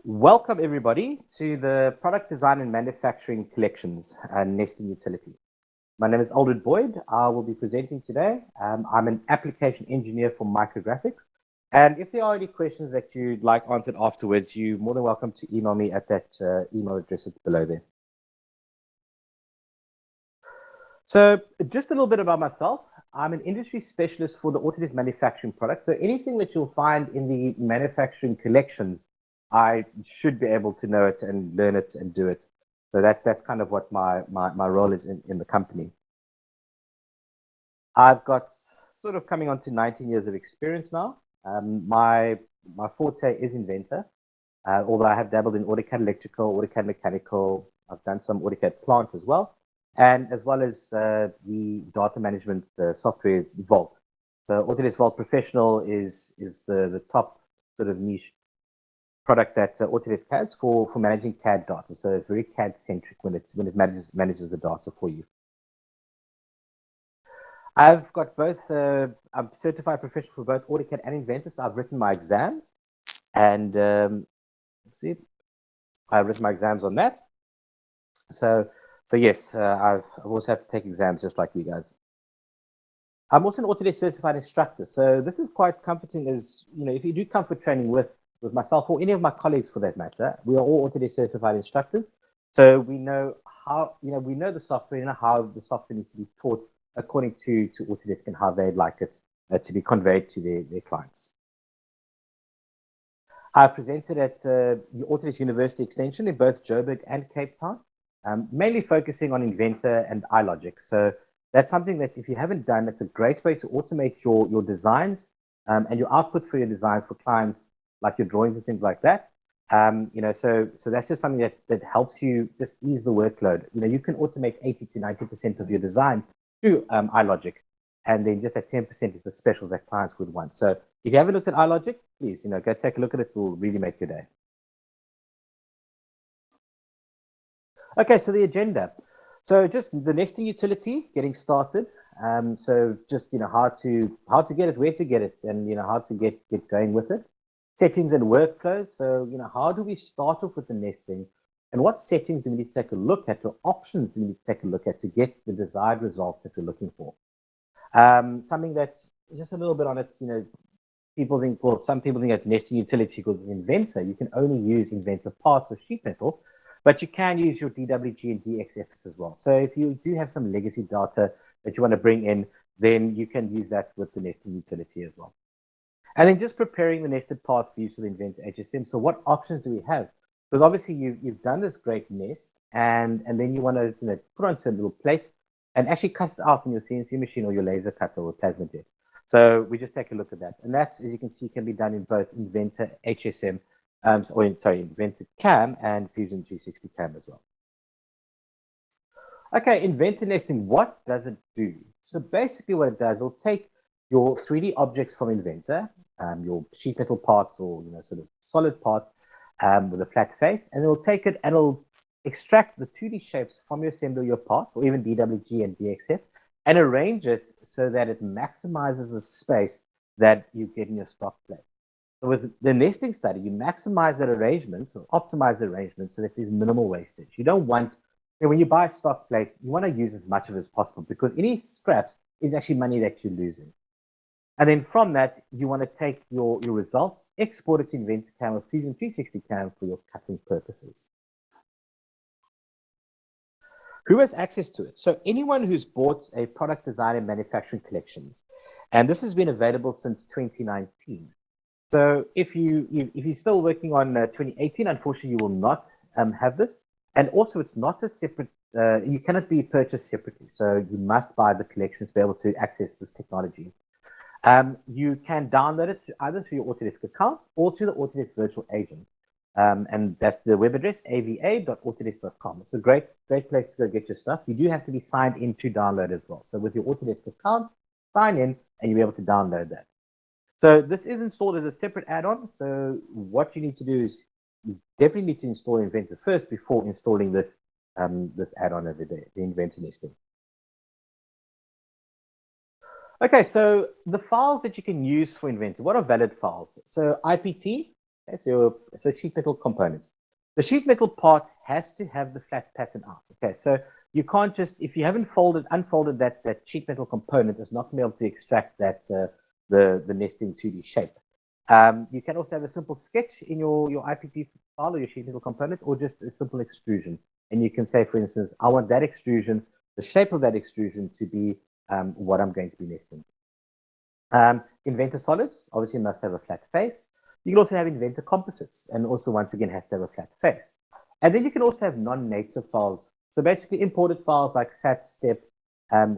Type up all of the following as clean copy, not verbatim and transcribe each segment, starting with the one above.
Welcome everybody to the Product Design and Manufacturing Collections Nesting Utility. My name is Aldred Boyd. I will be presenting today. I'm an application engineer for Micrographics. And if there are any questions that you'd like answered afterwards, you're more than welcome to email me at that email address below there. So just a little bit about myself. I'm an industry specialist for the Autodesk manufacturing products. So anything that you'll find in the manufacturing collections, I should be able to know it and learn it and do it. So that's kind of what my role is in the company. I've got sort of coming on to 19 years of experience now. My forte is Inventor, although I have dabbled in AutoCAD electrical, AutoCAD mechanical. I've done some AutoCAD plant as well, and as well as the data management software Vault. So Autodesk Vault Professional is the top sort of niche product that Autodesk has for managing CAD data. So it's very CAD centric when it manages the data for you. I've got both. I'm certified professional for both AutoCAD and Inventor. So I've written my exams, and see, I've written my exams on that. So yes, I've also had to take exams just like you guys. I'm also an Autodesk certified instructor. So this is quite comforting, as you know, if you do comfort training with myself or any of my colleagues for that matter, we are all Autodesk certified instructors. So we know how, we know the software, how the software needs to be taught according to Autodesk and how they'd like it to be conveyed to their clients. I presented at the Autodesk University Extension in both Joburg and Cape Town, mainly focusing on Inventor and iLogic. So that's something that if you haven't done, it's a great way to automate your designs and your output for your designs for clients, like your drawings and things like that. So that's just something that helps you just ease the workload. You can automate 80 to 90% of your design through iLogic, and then just that 10% is the specials that clients would want. So if you haven't looked at iLogic, please, go take a look at it. It will really make your day. Okay, so the agenda. So just the nesting utility, getting started. So just how to get it, where to get it, and how to get going with it. Settings and workflows. So how do we start off with the nesting, and what settings do we need to take a look at, or options do we need to take a look at to get the desired results that we're looking for? Something that's just a little bit on it. People think, well, some people think that nesting utility equals Inventor. You can only use Inventor parts or sheet metal, but you can use your DWG and DXFs as well. So if you do have some legacy data that you want to bring in, then you can use that with the nesting utility as well. And then just preparing the nested parts for use with Inventor HSM. So what options do we have? Because obviously you've done this great nest, and then you want to put onto a little plate and actually cut it out on your CNC machine or your laser cutter or plasma jet. So we just take a look at that. And that, as you can see, can be done in both Inventor HSM, Inventor CAM and Fusion 360 CAM as well. Okay, Inventor nesting, what does it do? So basically what it does, it'll take your 3D objects from Inventor, your sheet metal parts or sort of solid parts with a flat face, and it'll take it and it'll extract the 2D shapes from your assembly, your parts, or even DWG and DXF, and arrange it so that it maximizes the space that you get in your stock plate. So with the nesting study, you maximize that arrangement or optimize the arrangement so that there's minimal wastage. You don't want, when you buy a stock plate, you want to use as much of it as possible, because any scraps is actually money that you're losing. And then from that, you want to take your results, export it to Inventor CAM or Fusion 360 CAM for your cutting purposes. Who has access to it? So anyone who's bought a product design and manufacturing collections, and this has been available since 2019. So if you're still working on 2018, unfortunately, you will not have this. And also, it's not a separate. You cannot be purchased separately. So you must buy the collections to be able to access this technology. You can download it either through your Autodesk account or through the Autodesk virtual agent. And that's the web address, ava.autodesk.com. It's a great place to go get your stuff. You do have to be signed in to download as well. So with your Autodesk account, sign in and you'll be able to download that. So this is installed as a separate add-on. So what you need to do is you definitely need to install Inventor first before installing this add-on over there, the Inventor nesting. Okay, so the files that you can use for Inventor, what are valid files? So IPT, Okay, so sheet metal components. The sheet metal part has to have the flat pattern out. Okay, so you can't just, if you haven't unfolded that sheet metal component, it's not going to be able to extract that the nesting 2D shape. You can also have a simple sketch in your IPT file or your sheet metal component, or just a simple extrusion. And you can say, for instance, I want that extrusion, the shape of that extrusion to be what I'm going to be nesting. Inventor solids obviously must have a flat face. You can also have Inventor composites, and also once again has to have a flat face. And then you can also have non-native files. So basically imported files like sat step,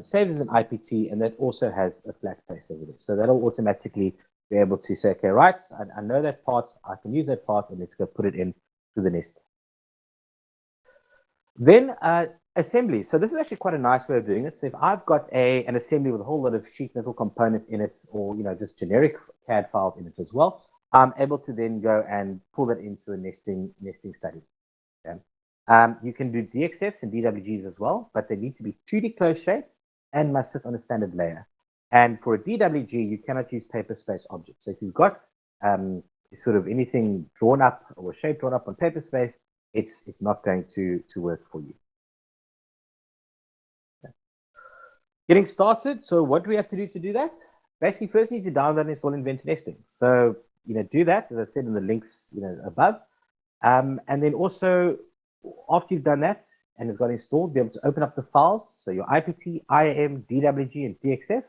saved as an IPT, and that also has a flat face over there. So that'll automatically be able to say, okay, right, I know that part, I can use that part, and let's go put it in to the nest. Then assembly. So this is actually quite a nice way of doing it. So if I've got an assembly with a whole lot of sheet metal components in it, or just generic CAD files in it as well, I'm able to then go and pull that into a nesting study. Okay. You can do DXFs and DWGs as well, but they need to be 2D closed shapes and must sit on a standard layer. And for a DWG, you cannot use paper space objects. So if you've got sort of anything drawn up or a shape drawn up on paper space, it's not going to work for you. Okay. Getting started. So what do we have to do that? Basically, first you need to download and install Inventor Nesting. So do that, as I said in the links above. And then also, after you've done that and it's got installed, be able to open up the files. So your IPT, IAM, DWG, and DXF.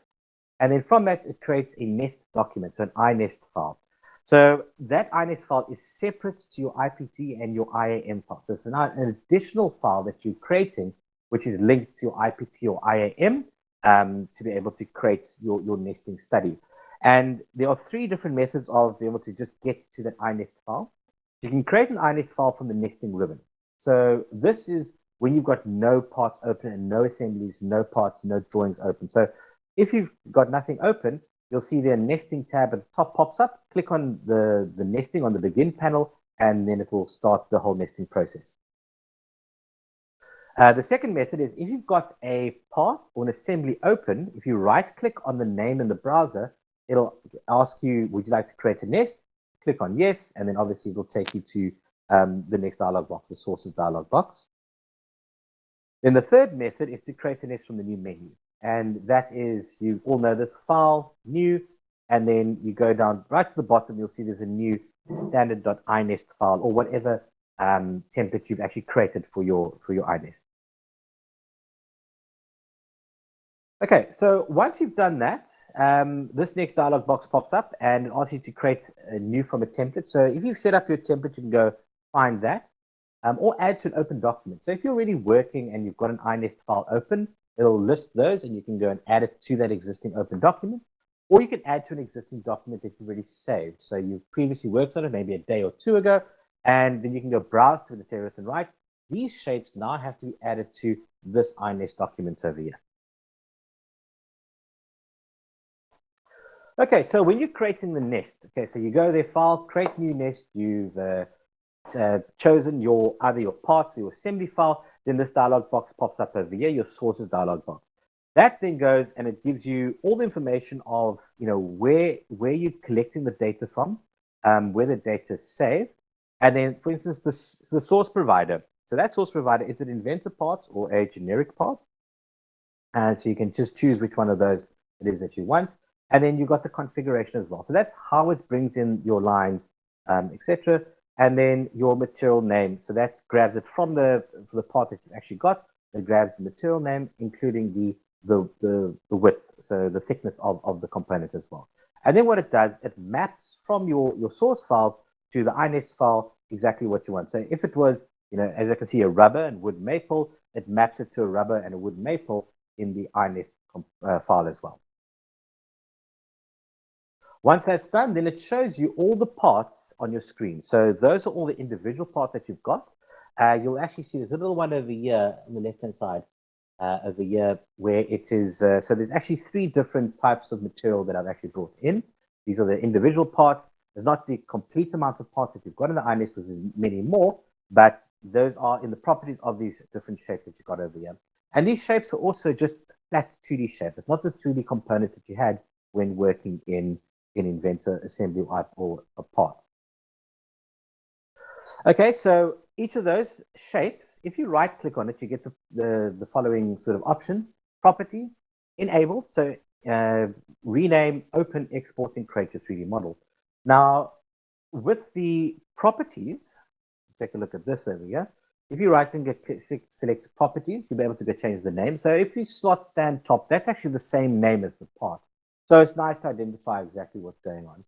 And then from that, it creates a nest document, so an iNest file. So that iNest file is separate to your IPT and your IAM file. So it's an additional file that you're creating, which is linked to your IPT or IAM to be able to create your nesting study. And there are 3 different methods of being able to just get to that iNest file. You can create an iNest file from the nesting ribbon. So this is when you've got no parts open and no assemblies, no parts, no drawings open. So if you've got nothing open, you'll see the nesting tab at the top pops up. Click on the nesting on the begin panel, and then it will start the whole nesting process. The second method is if you've got a part or an assembly open, if you right click on the name in the browser, it'll ask you, would you like to create a nest? Click on yes, and then obviously it'll take you to the next dialog box, the sources dialog box. Then the third method is to create a nest from the new menu. And that is, you all know this, file, new, and then you go down right to the bottom, you'll see there's a new standard.inest file or whatever template you've actually created for your iNest. Okay, so once you've done that, this next dialog box pops up and it asks you to create a new from a template. So if you've set up your template, you can go find that or add to an open document. So if you're already working and you've got an iNest file open, it'll list those and you can go and add it to that existing open document. Or you can add to an existing document that you've already saved. So you've previously worked on it maybe a day or 2 ago, and then you can go browse to the service and write. These shapes now have to be added to this iNest document over here. Okay, so when you're creating the nest, okay, so you go there, file, create new nest, you've chosen either your parts or your assembly file, then this dialog box pops up over here, your sources dialog box. That then goes and it gives you all the information of where you're collecting the data from, where the data is saved, and then for instance the source provider. So that source provider is an Inventor part or a generic part, and so you can just choose which one of those it is that you want. And then you've got the configuration as well. So that's how it brings in your lines, etc. And then your material name. So that grabs it from the part that you've actually got. It grabs the material name, including the width, so the thickness of the component as well. And then what it does, it maps from your source files to the iNest file exactly what you want. So if it was, as I can see, a rubber and wood maple, it maps it to a rubber and a wood maple in the iNest file as well. Once that's done, then it shows you all the parts on your screen. So those are all the individual parts that you've got. You'll actually see there's a little one over here on the left-hand side over here where it is. So there's actually 3 different types of material that I've actually brought in. These are the individual parts. There's not the complete amount of parts that you've got in the iNest, because there's many more, but those are in the properties of these different shapes that you've got over here. And these shapes are also just flat 2D shapes. It's not the 3D components that you had when working in Inventor assembly or a part. Okay, so each of those shapes, if you right click on it, you get the following sort of options: properties, enabled, so rename, open, export, and create your 3D model. Now, with the properties, take a look at this over here. If you right click and select properties, you'll be able to go change the name. So if you slot stand top, that's actually the same name as the part. So it's nice to identify exactly what's going on.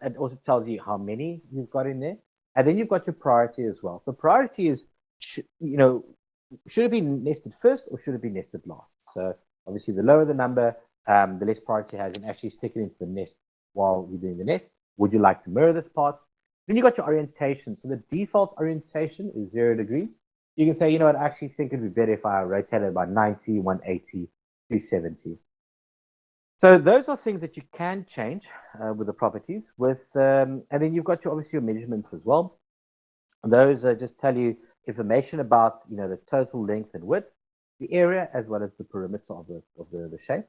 It also tells you how many you've got in there. And then you've got your priority as well. So priority is, should it be nested first or should it be nested last? So obviously the lower the number, the less priority it has, and actually stick it into the nest while you're doing the nest. Would you like to mirror this part? Then you got your orientation. So the default orientation is 0 degrees. You can say, you know what, I actually think it'd be better if I rotated about 90, 180, 270. So those are things that you can change with the properties. And then you've got obviously your measurements as well. And those just tell you information about the total length and width, the area, as well as the perimeter of the shape.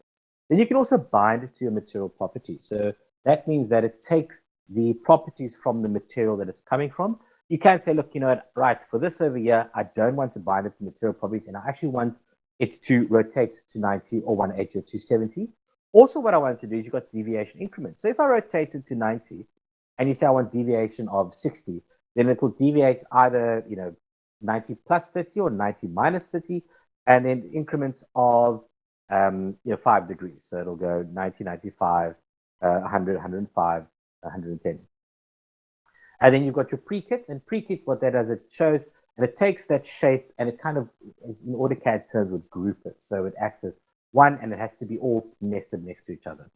Then you can also bind it to your material properties. So that means that it takes the properties from the material that it's coming from. You can say, look, right, for this over here, I don't want to bind it to material properties, and I actually want it to rotate to 90 or 180 or 270. Also, what I want to do is you've got deviation increments. So if I rotate it to 90 and you say I want deviation of 60, then it will deviate either 90 plus 30 or 90 minus 30, and then increments of 5 degrees. So it'll go 90, 95, 100, 105, 110. And then you've got your pre-kit, and pre-kit, what that does, it shows, and it takes that shape and it kind of, in AutoCAD terms, would group it. So it acts as one, and it has to be all nested next to each other.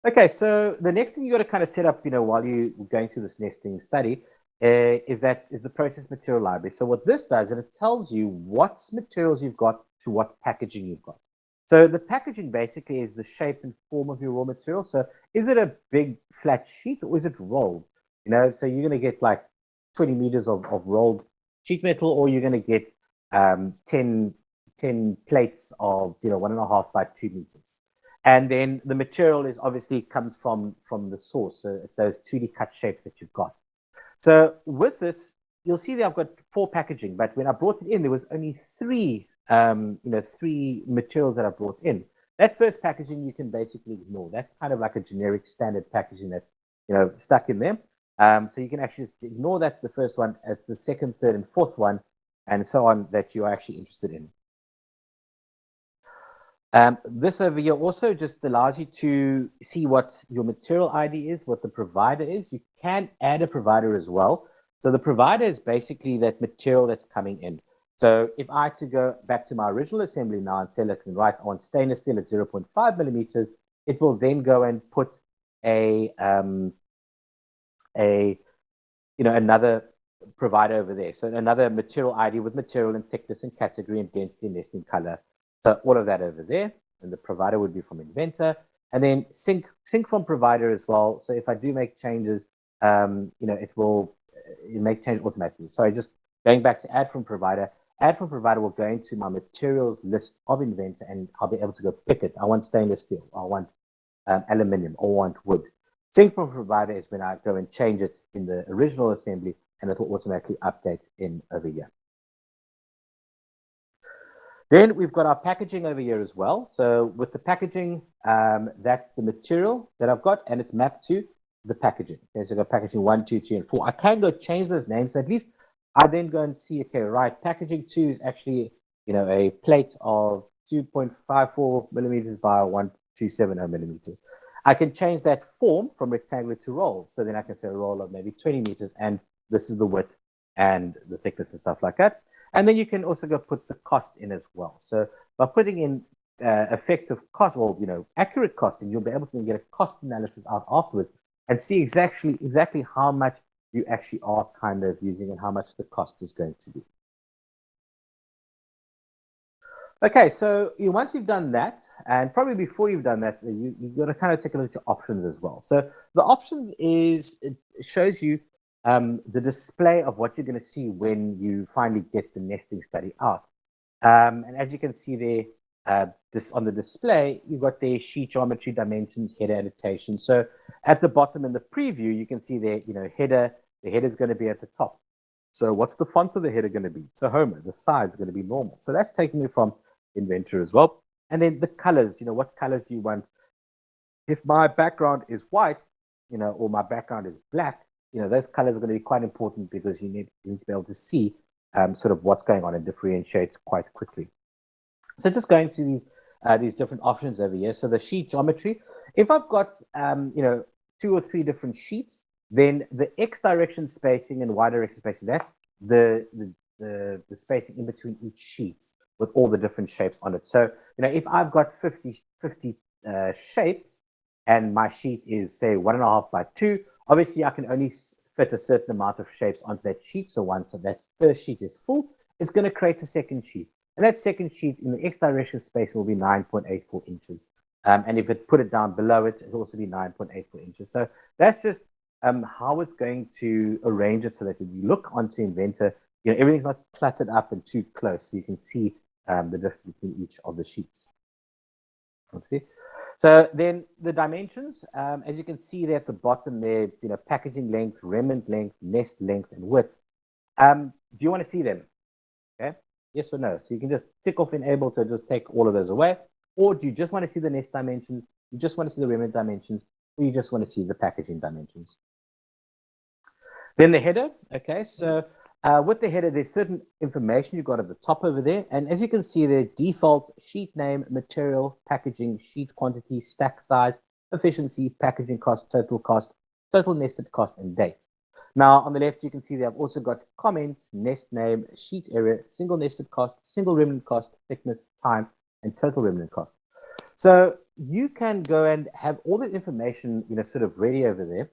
Okay, so the next thing you got to kind of set up, while you're going through this nesting study, is the process material library. So what this does, is it tells you what materials you've got to what packaging you've got. So the packaging basically is the shape and form of your raw material. So is it a big flat sheet or is it rolled? So you're going to get like 20 meters of rolled sheet metal, or you're going to get 10 plates of 1.5 by 2 meters. And then the material is obviously comes from the source. So it's those 2D cut shapes that you've got. So with this, you'll see that I've got 4 packaging, but when I brought it in, there was only 3 materials that I brought in. That first packaging you can basically ignore. That's kind of like a generic standard packaging that's stuck in there. So you can actually just ignore that, the first one. It's the second, third, and fourth one, and so on, that you are actually interested in. This over here also just allows you to see what your material ID is, what the provider is. You can add a provider as well. So the provider is basically that material that's coming in. So if I had to go back to my original assembly now and select and write on stainless steel at 0.5 millimeters, it will then go and put another provider over there. So another material ID with material and thickness and category and density and nesting color. So all of that over there, and the provider would be from Inventor, and then sync from provider as well. So if I do make changes, it will make change automatically. Sorry, just going back to add from provider. Add from provider will go into my materials list of Inventor, and I'll be able to go pick it. I want stainless steel. I want aluminium. I want wood. Sync from provider is when I go and change it in the original assembly, and it will automatically update in over here. Then we've got our packaging over here as well. So with the packaging, that's the material that I've got, and it's mapped to the packaging. Okay, so I've got packaging 1, 2, 3, and 4. I can go change those names. So at least I then go and see, okay, right, packaging 2 is actually, a plate of 2.54 millimeters by 1.270 millimeters. I can change that form from rectangular to roll. So then I can say a roll of maybe 20 meters, and this is the width and the thickness and stuff like that. And then you can also go put the cost in as well. So by putting in effective cost, or accurate costing, you'll be able to get a cost analysis out afterwards and see exactly how much you actually are kind of using and how much the cost is going to be. Okay, so once you've done that, and probably before you've done that, you've got to kind of take a look at your options as well. So the options it shows you the display of what you're going to see when you finally get the nesting study out. And as you can see there, this on the display, you've got the sheet geometry, dimensions, header annotation. So at the bottom in the preview, you can see there, header, the header is going to be at the top. So what's the font of the header going to be? So Homer, the size is going to be normal. So that's taking me from Inventor as well. And then the colors, what colors do you want? If my background is white, or my background is black, those colors are going to be quite important because you need to be able to see sort of what's going on and differentiate quite quickly. So just going through these different options over here. So the sheet geometry, if I've got, 2 or 3 different sheets, then the X direction spacing and Y direction spacing, that's the spacing in between each sheet with all the different shapes on it. So, if I've got 50 shapes and my sheet is, say, 1.5 by 2, obviously I can only fit a certain amount of shapes onto that sheet. So once that first sheet is full, it's going to create a second sheet. And that second sheet in the X direction space will be 9.84 inches. And if it put it down below it, it'll also be 9.84 inches. So that's just how it's going to arrange it so that when you look onto Inventor, everything's not cluttered up and too close. So you can see the difference between each of the sheets. Okay. So then the dimensions, as you can see there at the bottom there, packaging length, remnant length, nest length, and width. Do you want to see them? Okay. Yes or no? So you can just tick off enable, so just take all of those away. Or do you just want to see the nest dimensions? You just want to see the remnant dimensions? Or you just want to see the packaging dimensions? Then the header. Okay, so with the header, there's certain information you've got at the top over there. And as you can see there, default, sheet name, material, packaging, sheet quantity, stack size, efficiency, packaging cost, total nested cost, and date. Now, on the left, you can see that I've also got comment, nest name, sheet area, single nested cost, single remnant cost, thickness, time, and total remnant cost. So you can go and have all that information, sort of ready over there.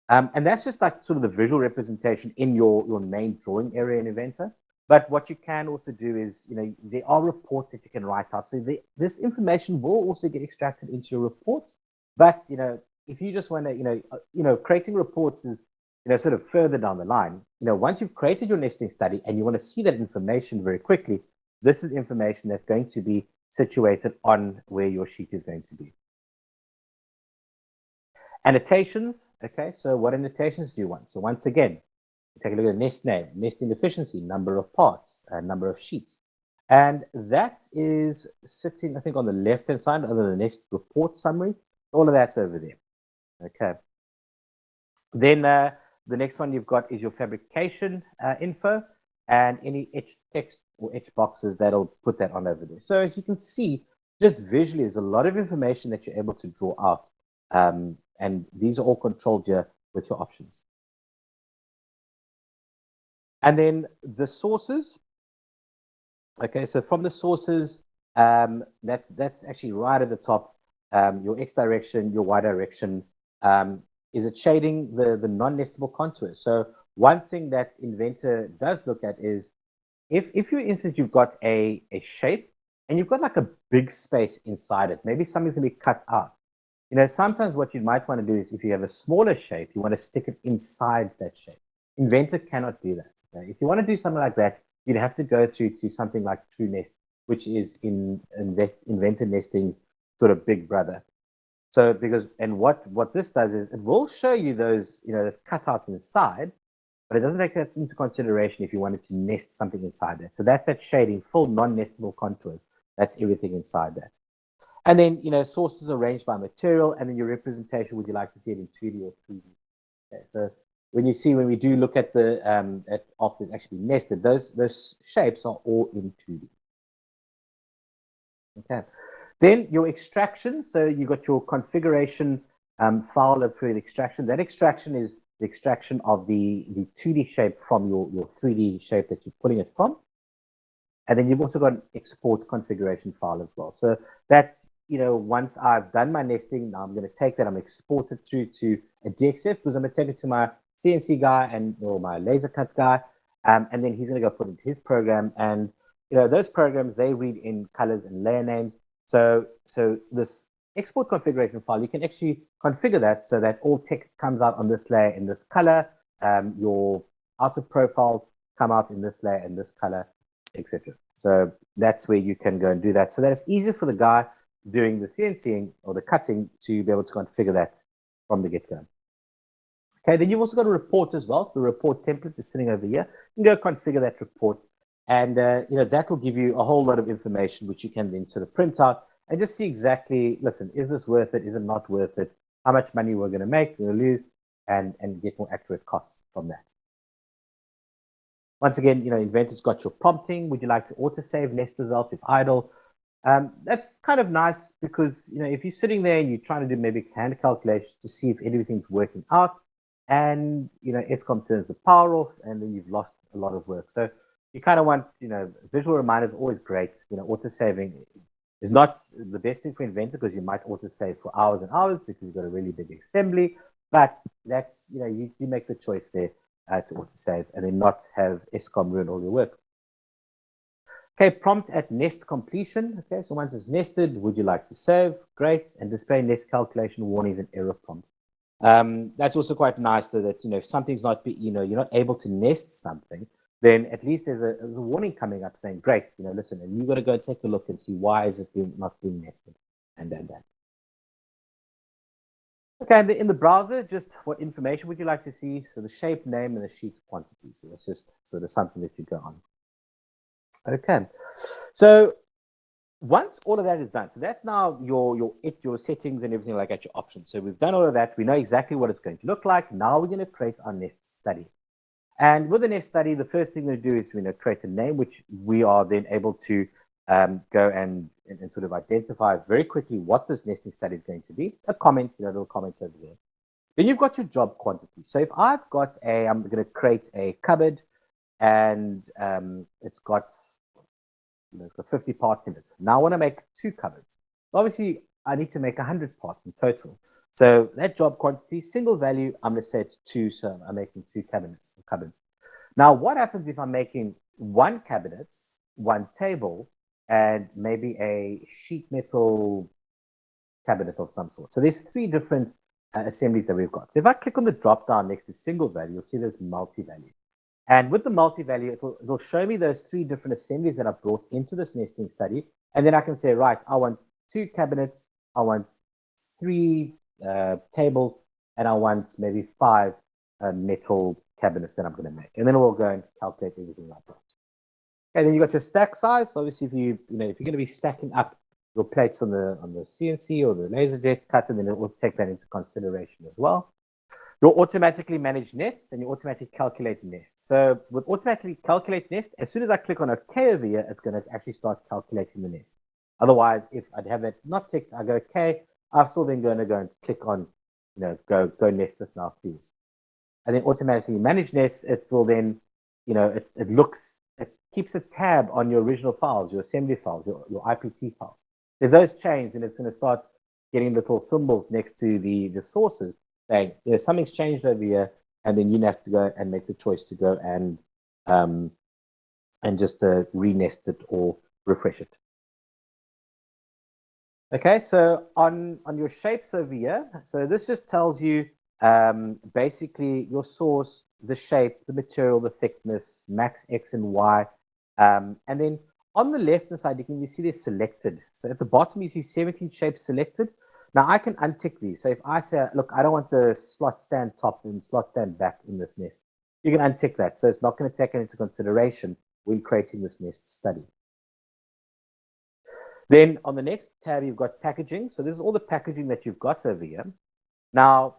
And that's just like sort of the visual representation in your main drawing area in Inventor. But what you can also do is, there are reports that you can write out. So this information will also get extracted into your reports. But, if you just want to, creating reports is, sort of further down the line. Once you've created your nesting study and you want to see that information very quickly, this is information that's going to be situated on where your sheet is going to be. Annotations. Okay, so what annotations do you want? So once again, take a look at the nest name, nesting efficiency, number of parts, number of sheets. And that is sitting, I think, on the left-hand side under the nest report summary. All of that's over there. Okay. Then the next one you've got is your fabrication info and any etched text or etched boxes that'll put that on over there. So as you can see, just visually, there's a lot of information that you're able to draw out. And these are all controlled here with your options. And then the sources. Okay, so from the sources, that's actually right at the top. Your X direction, your Y direction. Is it shading the non-nestable contours? So one thing that Inventor does look at is if for instance, you've got a shape and you've got like a big space inside it, maybe something's gonna be cut out. Sometimes what you might want to do is if you have a smaller shape, you want to stick it inside that shape. Inventor cannot do that. Okay? If you want to do something like that, you'd have to go through to something like TrueNest, which is in Inventor Nesting's sort of big brother. So what this does is it will show you those cutouts inside, but it doesn't take that into consideration if you wanted to nest something inside that. So that's that shading, full non-nestable contours. That's everything inside that. And then, sources arranged by material, and then your representation, would you like to see it in 2D or 3D? Okay, so when we do look at the, after it's actually nested, those shapes are all in 2D. Okay. Then your extraction, so you got your configuration file of fluid extraction. That extraction is the extraction of the 2D shape from your 3D shape that you're putting it from. And then you've also got an export configuration file as well. So that's, once I've done my nesting, now I'm going to take that, I'm going to export it through to a DXF because I'm going to take it to my CNC guy or my laser cut guy. And then he's going to go put it into his program. And, those programs, they read in colors and layer names. So this export configuration file, you can actually configure that so that all text comes out on this layer in this color. Your outer profiles come out in this layer in this color, etc. So that's where you can go and do that. So that it's easier for the guy doing the CNCing or the cutting to be able to configure that from the get-go. Okay, then you've also got a report as well. So the report template is sitting over here. You can go configure that report, and that will give you a whole lot of information which you can then sort of print out and just see exactly, listen, is this worth it? Is it not worth it? How much money we're going to make, we're going to lose, and get more accurate costs from that. Once again, Inventor's got your prompting. Would you like to autosave nest results if idle? That's kind of nice because, if you're sitting there and you're trying to do maybe hand calculations to see if everything's working out, and, ESCOM turns the power off, and then you've lost a lot of work. So you kind of want, visual reminders are always great. Autosaving is not the best thing for Inventor because you might autosave for hours and hours because you've got a really big assembly. But that's, you make the choice there to autosave and then not have ESCOM ruin all your work. Okay, prompt at nest completion. Okay, so once it's nested, would you like to save? Great. And display nest calculation warnings and error prompt. That's also quite nice that, if something's not, you're not able to nest something, then at least there's a warning coming up saying, great, listen, and you've got to go take a look and see why is it not being nested and that. Okay, in the browser, just what information would you like to see? So the shape, name, and the sheet quantity. So that's just sort of something that you go on. Okay, so once all of that is done, so that's now your settings and everything like that, your options. So we've done all of that. We know exactly what it's going to look like. Now we're going to create our nest study. And with the nest study, the first thing we do is create a name, which we are then able to go and sort of identify very quickly what this nesting study is going to be. A comment, little comment over there. Then you've got your job quantity. So if I've got I'm going to create a cupboard, and it's got 50 parts in it. Now I want to make 2 cupboards. So obviously, I need to make 100 parts in total. So that job quantity, single value, I'm going to set 2. So I'm making 2 cupboards. Now, what happens if I'm making 1 cabinet, 1 table, and maybe a sheet metal cabinet of some sort? So there's 3 different assemblies that we've got. So if I click on the drop down next to single value, you'll see there's multi-value. And with the multi-value, it'll show me those 3 different assemblies that I've brought into this nesting study. And then I can say, right, I want 2 cabinets, I want 3 tables, and I want maybe 5 metal cabinets that I'm going to make. And then we'll go and calculate everything like that. Okay, then you got your stack size. So obviously, if you're going to be stacking up your plates on the CNC or the LaserJet cutter, then it will take that into consideration as well. You'll automatically manage nests and you automatically calculate nests. So with automatically calculate nest, as soon as I click on OK over here, it's going to actually start calculating the nest. Otherwise, if I'd have it not ticked, I go OK, I'm still then going to go and click on, go nest this now, please. And then automatically manage nests, it will then, it keeps a tab on your original files, your assembly files, your IPT files. If those change, then it's going to start getting little symbols next to the sources saying, something's changed over here, and then you have to go and make the choice to go and just re-nest it or refresh it. Okay, so on your shapes over here, so this just tells you basically your source, the shape, the material, the thickness, max X and Y, and then on the left-hand side, you see they're selected. So at the bottom, you see 17 shapes selected. Now I can untick these. So if I say, look, I don't want the slot stand top and slot stand back in this nest, you can untick that. So it's not going to take it into consideration when creating this nest study. Then on the next tab, you've got packaging. So this is all the packaging that you've got over here. Now,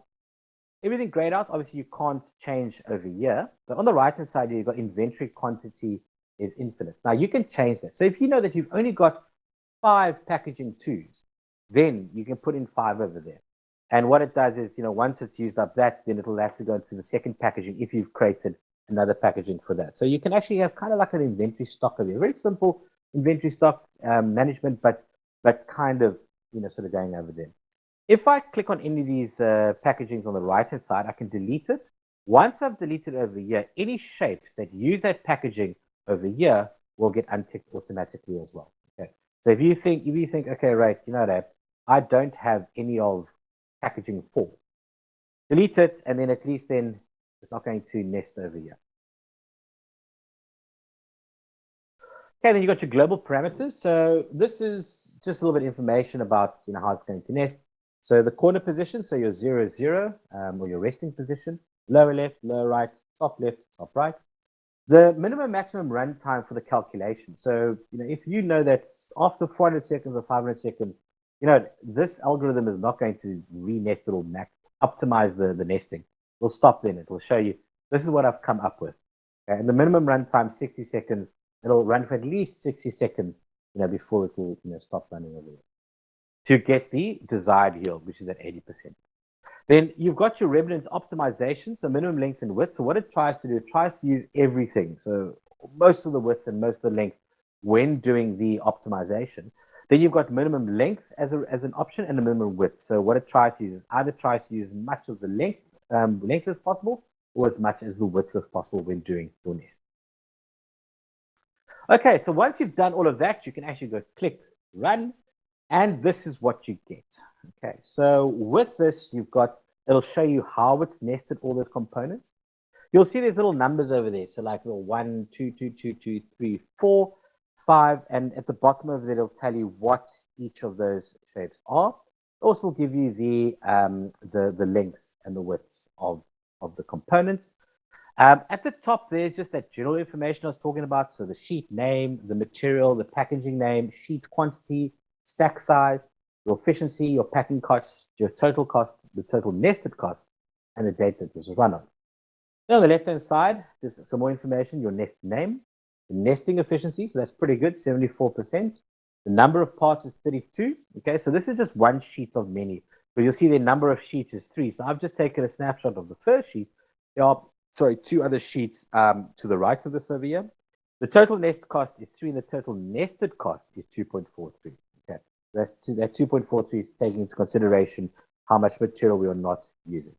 everything grayed out, obviously you can't change over here. But on the right-hand side, you've got inventory quantity is infinite. Now you can change that. So if you know that you've only got 5 packaging 2s, then you can put in 5 over there. And what it does is, once it's used up that, then it'll have to go into the second packaging if you've created another packaging for that. So you can actually have kind of like an inventory stock over here. Very simple inventory stock management, but kind of, sort of going over there. If I click on any of these packagings on the right-hand side, I can delete it. Once I've deleted over here, any shapes that use that packaging over here will get unticked automatically as well. Okay. So if you think, okay, right, that I don't have any of packaging 4, delete it, and then at least then it's not going to nest over here. Okay, then you got your global parameters. So this is just a little bit of information about how it's going to nest. So the corner position, so your 0, 0, or your resting position, lower left, lower right, top left, top right. The minimum maximum runtime for the calculation. So if you know that after 400 seconds or 500 seconds, this algorithm is not going to re-nest it or optimize the nesting. It'll stop then. It will show you, this is what I've come up with. Okay? And the minimum runtime, 60 seconds. It'll run for at least 60 seconds, before it will stop running over there to get the desired yield, which is at 80%. Then you've got your remnant optimization, so minimum length and width. So what it tries to do, it tries to use everything. So most of the width and most of the length when doing the optimization. Then you've got minimum length as an option and a minimum width. So what it tries to use is either tries to use as much of the length as possible or as much as the width as possible when doing your nest. Okay, so once you've done all of that, you can actually go click run, and this is what you get. Okay, so with this, it'll show you how it's nested all those components. You'll see there's little numbers over there. So like little 1, 2, 2, 2, 2, 3, 4, 5, and at the bottom of it, it'll tell you what each of those shapes are. It also will give you the lengths and the widths of the components. At the top, there's just that general information I was talking about. So the sheet name, the material, the packaging name, sheet quantity, stack size, your efficiency, your packing costs, your total cost, the total nested cost, and the date that this was run on. Then on the left-hand side, just some more information, your nest name, the nesting efficiency, so that's pretty good, 74%. The number of parts is 32. Okay, so this is just one sheet of many. But you'll see the number of sheets is 3. So I've just taken a snapshot of the first sheet. There are 2 other sheets to the right of this over here. The total nest cost is 3, and the total nested cost is 2.43. Okay, that 2.43 is taking into consideration how much material we are not using.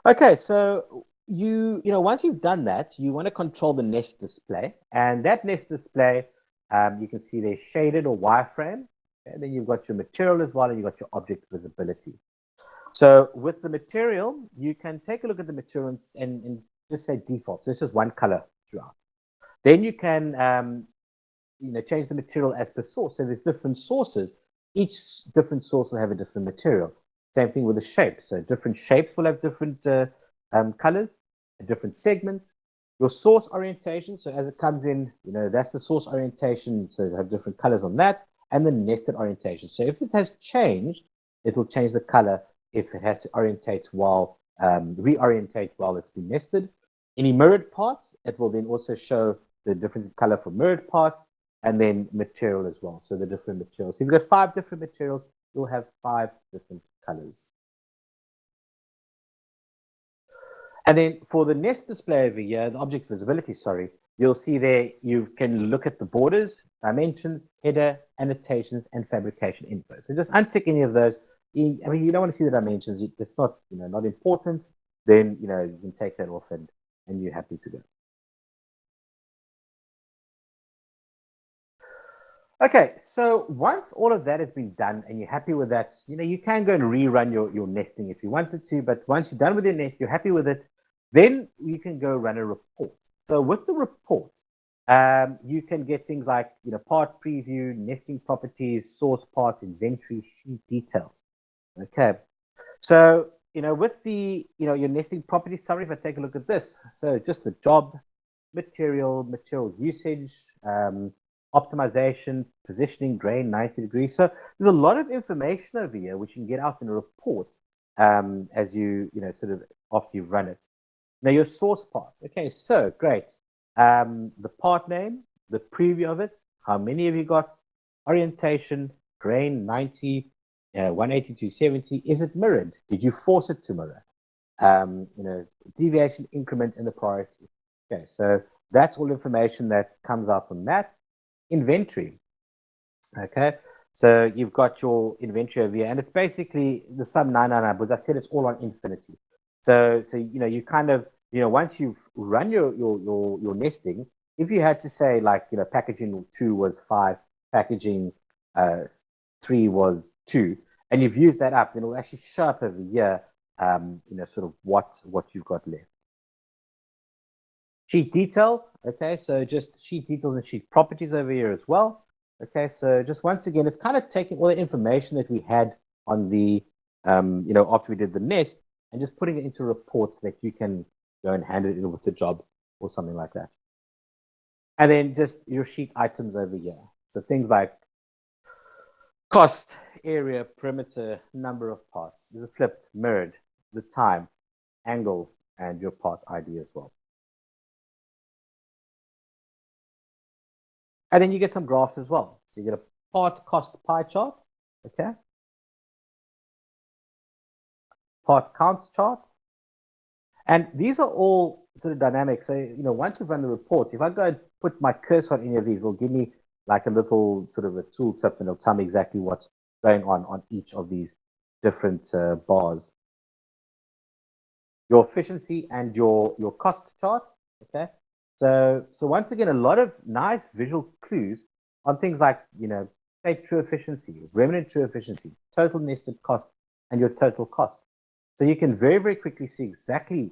Okay, so once you've done that, you want to control the nest display, and that nest display, you can see there's shaded or wireframe, and then you've got your material as well, and you've got your object visibility. So with the material, you can take a look at the material and just say default. So it's just one color throughout. Then you can change the material as per source. So there's different sources. Each different source will have a different material. Same thing with the shapes. So different shapes will have different colors, a different segment. Your source orientation. So as it comes in, that's the source orientation. So you have different colors on that, and the nested orientation. So if it has changed, it will change the color if it has to reorientate while it's been nested. Any mirrored parts, it will then also show the difference in color for mirrored parts, and then material as well. So the different materials. So if you've got 5 different materials, you'll have 5 different colors. And then for the nest display over here, the object visibility, you'll see there you can look at the borders, dimensions, header, annotations, and fabrication info. So just untick any of those. You don't want to see the dimensions. It's not, not important. Then, you can take that off and you're happy to go. Okay, so once all of that has been done and you're happy with that, you can go and rerun your nesting if you wanted to. But once you're done with your nest, you're happy with it, then you can go run a report. So with the report, you can get things like, part preview, nesting properties, source parts, inventory, sheet details. Okay, so with the your nesting property summary, if I take a look at this, so just the job, material usage, optimization, positioning, grain, 90 degrees. So there's a lot of information over here which you can get out in a report as you sort of after you've run it. Now your source parts. Okay, so great. The part name, the preview of it, how many have you got, orientation, grain, 90. 180 to 70, is it mirrored? Did you force it to mirror? Deviation, increment, and the priority. Okay, so that's all information that comes out on that. Inventory. Okay, so you've got your inventory over here, and it's basically the sum 999, because I said it's all on infinity. So you kind of, once you've run your nesting, if you had to say like, packaging 2 was 5, packaging 3 was 2, and you've used that up, then it'll actually show up over here, sort of what you've got left. Sheet details, okay, so just sheet details and sheet properties over here as well. Okay, so just once again, it's kind of taking all the information that we had on the, after we did the nest and just putting it into reports that you can go and hand it in with the job or something like that. And then just your sheet items over here. So things like cost, area, perimeter, number of parts. Is it flipped, mirrored, the time, angle, and your part ID as well. And then you get some graphs as well. So you get a part cost pie chart, okay? Part counts chart. And these are all sort of dynamic. So, once you've run the reports, if I go and put my cursor on any of these, it'll give me like a little sort of a tooltip and it'll tell me exactly what's going on each of these different bars. Your efficiency and your cost chart, okay? So once again, a lot of nice visual clues on things like, say true efficiency, remnant true efficiency, total nested cost, and your total cost. So you can very, very quickly see exactly,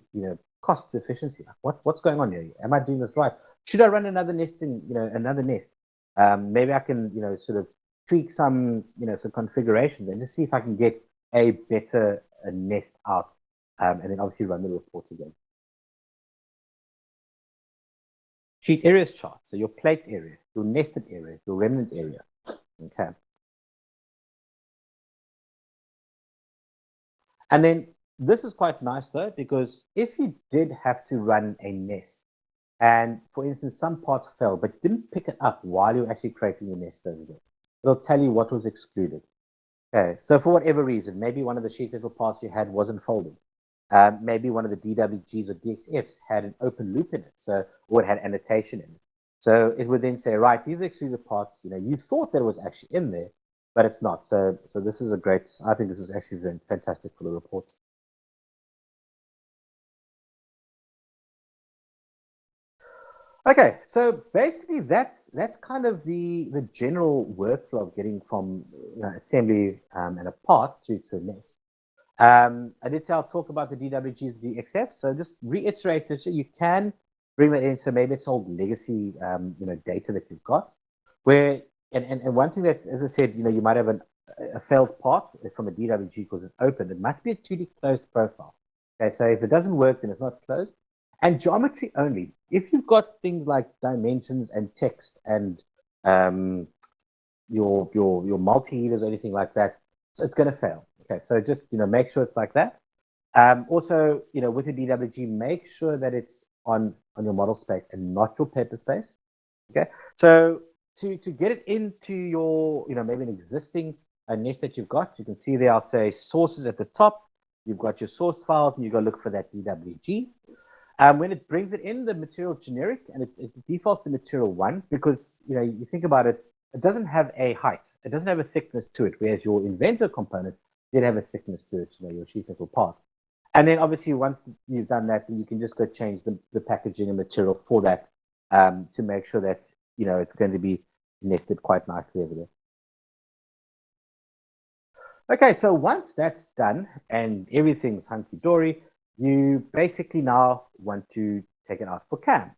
cost to efficiency. What's going on here? Am I doing this right? Should I run another nest in, another nest? Maybe I can, sort of tweak some, some configurations and just see if I can get a better nest out, and then obviously run the report again. Sheet areas chart. So your plate area, your nested area, your remnant area. Okay. And then this is quite nice though, because if you did have to run a nest and for instance, some parts fell, but didn't pick it up while you're actually creating the nest over there, it'll tell you what was excluded. Okay. So for whatever reason, maybe one of the sheet metal parts you had wasn't folded. Maybe one of the DWGs or DXFs had an open loop in it, or it had annotation in it. So it would then say, right, these are actually the parts, you thought that it was actually in there, but it's not. So this is I think this is actually very fantastic for the reports. Okay, so basically that's kind of the general workflow of getting from assembly and a part through to nest. I did say I'll talk about the DWGs, DXF. So just reiterate it. You can bring that in. So maybe it's old legacy, data that you've got. Where and one thing that's, as I said, you might have a failed part from a DWG because it's open. It must be a 2D closed profile. Okay, so if it doesn't work, then it's not closed. And geometry only. If you've got things like dimensions and text and your multi-heaters or anything like that, so it's going to fail. Okay, so just make sure it's like that. Also, with the DWG, make sure that it's on your model space and not your paper space. Okay, so to get it into your maybe an existing nest that you've got, you can see there I'll say sources at the top. You've got your source files, and you go look for that DWG. When it brings it in, the material generic, and it defaults to material 1 because you think about it. It doesn't have a height. It doesn't have a thickness to it, whereas your Inventor components did have a thickness to it, your sheet metal parts. And then obviously once you've done that, then you can just go change the packaging and material for that to make sure that it's going to be nested quite nicely over there. Okay, so once that's done and everything's hunky-dory, you basically now want to take it out for CAM.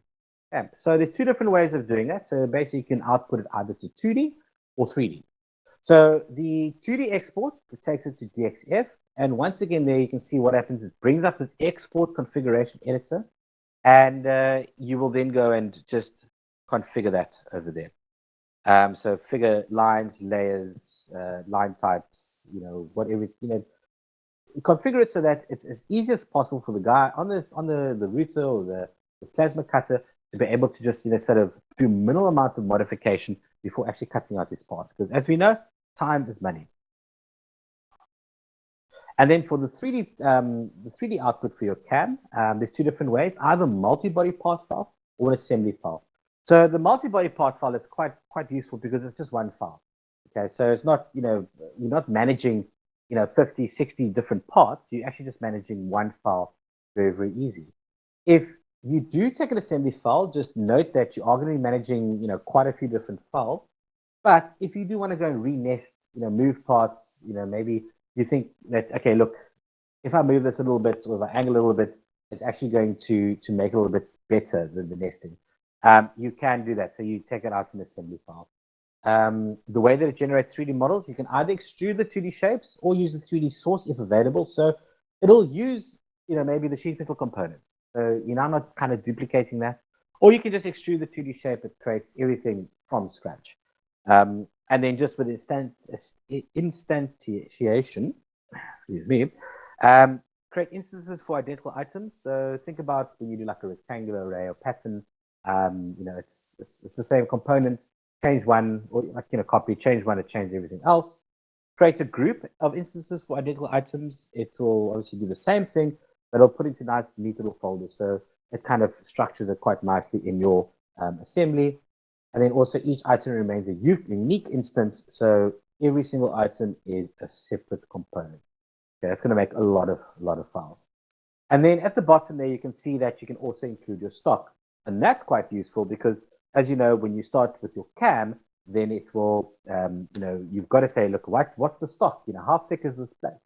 So there's two different ways of doing that. So basically you can output it either to 2D or 3D. So the 2D export, it takes it to DXF. And once again, there you can see what happens. It brings up this export configuration editor. And you will then go and just configure that over there. So figure lines, layers, line types, whatever, configure it so that it's as easy as possible for the guy on the router or the plasma cutter to be able to just sort of do minimal amounts of modification before actually cutting out this part. Because as we know, time is money. And then for the 3D output for your CAM, there's two different ways: either multi-body part file or an assembly file. So the multi-body part file is quite useful because it's just one file. Okay, so it's not you're not managing 50, 60 different parts. You're actually just managing one file, very, very easy. If you do take an assembly file, just note that you are going to be managing quite a few different files. But if you do want to go and re-nest, move parts, maybe you think that, okay, look, if I move this a little bit or if I angle a little bit, it's actually going to make it a little bit better than the nesting. You can do that. So you take it out in assembly file. The way that it generates 3D models, you can either extrude the 2D shapes or use the 3D source if available. So it'll use, maybe the sheet metal component. So I'm not kind of duplicating that. Or you can just extrude the 2D shape. It creates everything from scratch. And then just with instantiation, excuse me, create instances for identical items. So think about when you do like a rectangular array or pattern. It's the same component. Change one, or copy, change one, it changes everything else. Create a group of instances for identical items. It will obviously do the same thing, but it'll put into nice, neat little folders. So it kind of structures it quite nicely in your assembly. And then also each item remains a unique instance. So every single item is a separate component. Okay, that's going to make a lot of files. And then at the bottom there, you can see that you can also include your stock. And that's quite useful because, as you know, when you start with your CAM, then it will, you've got to say, look, what's the stock? How thick is this plate?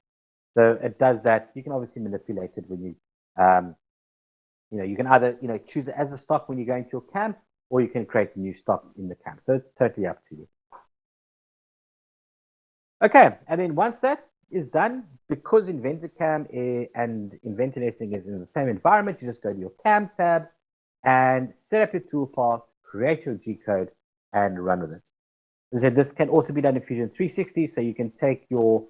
So it does that. You can obviously manipulate it when you, you can either, choose it as a stock when you go into your CAM, or you can create new stock in the CAM. So it's totally up to you. Okay, and then once that is done, because Inventor CAM and Inventor nesting is in the same environment, you just go to your CAM tab and set up your toolpath, create your G code, and run with it. As I said, this can also be done in Fusion 360, so you can take your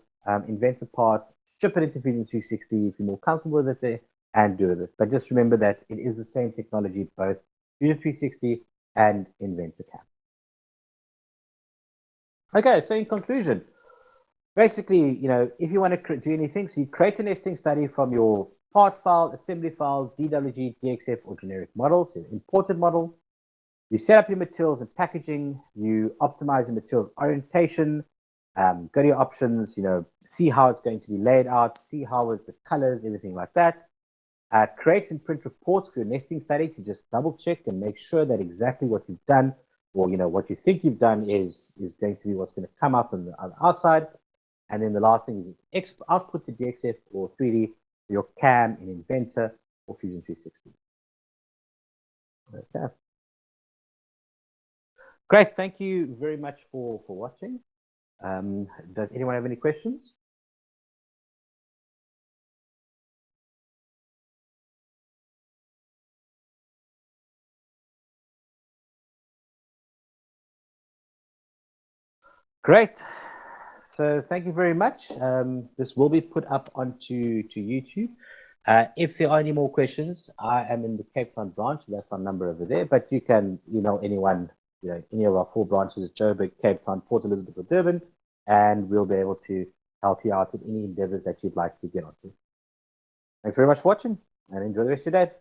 Inventor part, ship it into Fusion 360 if you're more comfortable with it there, and do it. But just remember that it is the same technology, both Fusion 360 and Inventor CAM. Okay, so in conclusion, basically, if you want to do anything, so you create a nesting study from your part file, assembly file, DWG, DXF, or generic model, so imported model. You set up your materials and packaging, you optimize your materials orientation, go to your options, see how it's going to be laid out, see how with the colors, everything like that. Create and print reports for your nesting study to just double check and make sure that exactly what you've done, or what you think you've done is going to be what's going to come out on the outside. And then the last thing is output to DXF or 3D for your CAM in Inventor or Fusion 360. Okay. Great. Thank you very much for watching. Does anyone have any questions? Great. So thank you very much. This will be put up onto YouTube. If there are any more questions, I am in the Cape Town branch. That's our number over there. But you can email anyone, any of our 4 branches, Joburg, Cape Town, Port Elizabeth, or Durban, and we'll be able to help you out in any endeavors that you'd like to get onto. Thanks very much for watching, and enjoy the rest of your day.